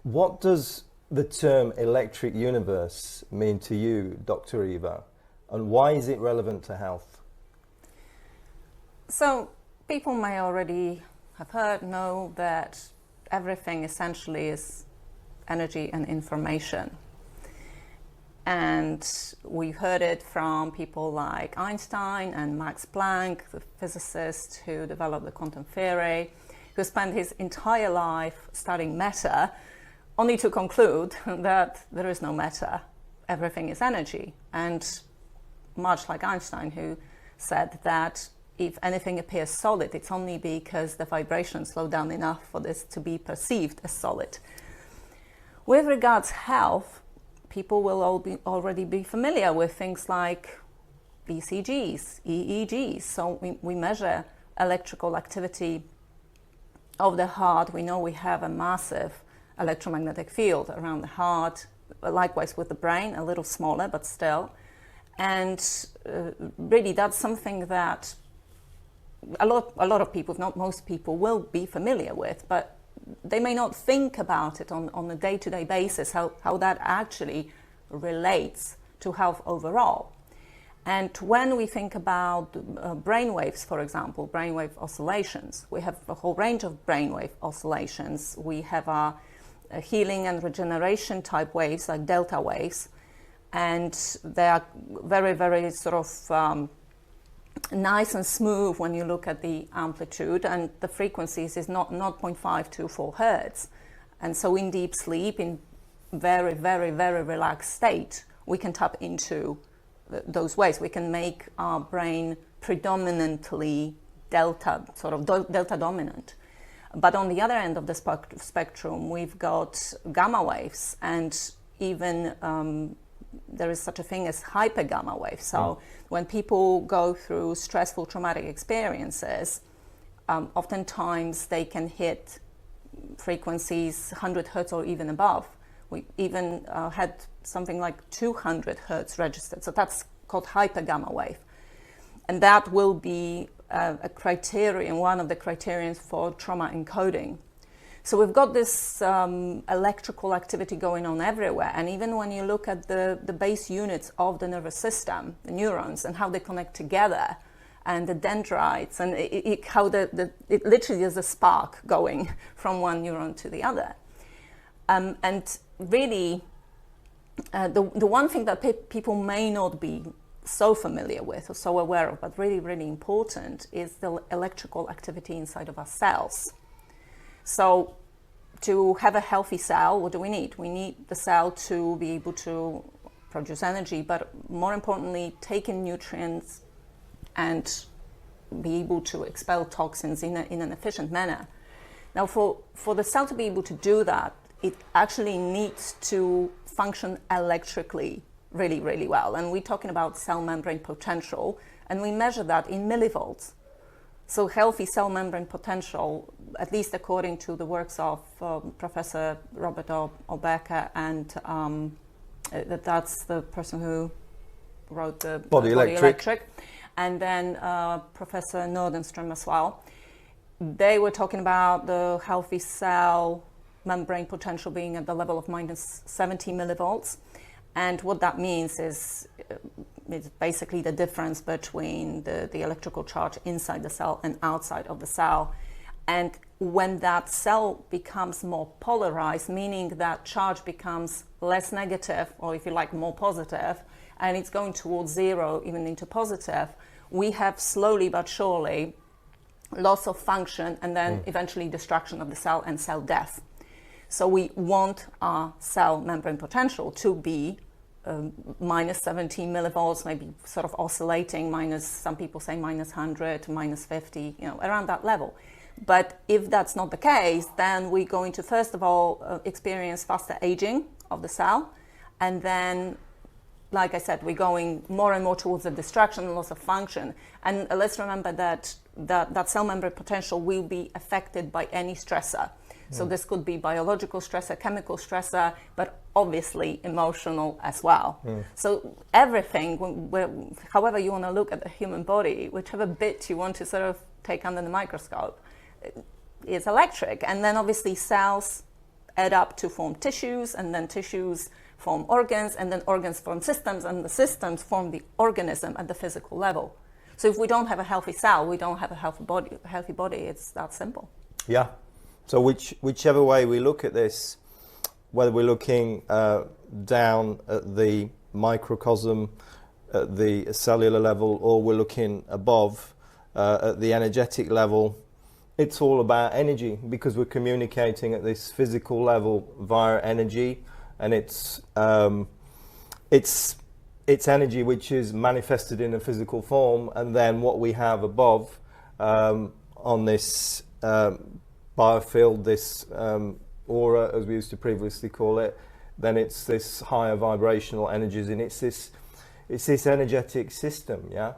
What does the term electric universe mean to you, Dr. Eva, and why is it relevant to health? So people may already have heard, know that everything essentially is energy and information. And we've heard it from people like Einstein and Max Planck, the physicist who developed the quantum theory, who spent his entire life studying matter, only to conclude that there is no matter, everything is energy. And much like Einstein, who said that if anything appears solid, it's only because the vibrations slow down enough for this to be perceived as solid. With regards to health, people will already be familiar with things like ECGs, EEGs. So we measure electrical activity of the heart. We know we have a massive electromagnetic field around the heart, likewise with the brain, a little smaller, but still. And really that's something that a lot of people, if not most people, will be familiar with, but they may not think about it on a day-to-day basis, how that actually relates to health overall. And when we think about brainwaves, for example, brainwave oscillations, we have a whole range of brainwave oscillations. We have our healing and regeneration type waves, like delta waves, and they are very, very sort of nice and smooth when you look at the amplitude, and the frequencies is not 0.524 hertz. And so in deep sleep, in very, very, very relaxed state, we can tap into those waves. We can make our brain predominantly delta, sort of delta dominant. But on the other end of the spectrum, we've got gamma waves, and even there is such a thing as hyper gamma waves. So when people go through stressful traumatic experiences, oftentimes they can hit frequencies 100 hertz or even above. We even had something like 200 hertz registered. So that's called hyper gamma wave. And that will be a criterion, one of the criterions for trauma encoding. So we've got this electrical activity going on everywhere. And even when you look at the base units of the nervous system, the neurons, and how they connect together, and the dendrites, and how it literally is a spark going from one neuron to the other. And really, the one thing that people may not be so familiar with or so aware of, but really, really important, is the electrical activity inside of our cells. So to have a healthy cell, what do we need? We need the cell to be able to produce energy, but more importantly, take in nutrients and be able to expel toxins in an efficient manner. Now, for the cell to be able to do that, it actually needs to function electrically really, really well. And we're talking about cell membrane potential, and we measure that in millivolts. So healthy cell membrane potential, at least according to the works of Professor Robert Obecker, and that's the person who wrote the Body Electric, and then Professor Nordenström as well. They were talking about the healthy cell membrane potential being at the level of minus 70 millivolts. And what that means is it's basically the difference between the electrical charge inside the cell and outside of the cell. And when that cell becomes more polarized, meaning that charge becomes less negative, or if you like, more positive, and it's going towards zero, even into positive, we have slowly but surely loss of function and then eventually destruction of the cell and cell death. So we want our cell membrane potential to be minus 17 millivolts, maybe sort of oscillating minus, some people say minus 100, minus 50, around that level. But if that's not the case, then we're going to, first of all, experience faster aging of the cell. And then, like I said, we're going more and more towards the destruction and loss of function. And let's remember that cell membrane potential will be affected by any stressor. So this could be biological stressor, chemical stressor, but obviously emotional as well. So everything, however you want to look at the human body, whichever bit you want to sort of take under the microscope, is electric. And then obviously cells add up to form tissues, and then tissues form organs, and then organs form systems, and the systems form the organism at the physical level. So if we don't have a healthy cell, we don't have a healthy body. It's that simple. Yeah. So whichever way we look at this, whether we're looking down at the microcosm, at the cellular level, or we're looking above at the energetic level, it's all about energy, because we're communicating at this physical level via energy, and it's energy which is manifested in a physical form, and then what we have above on this biofield, this aura, as we used to previously call it, then it's this higher vibrational energies, and it's this energetic system, yeah.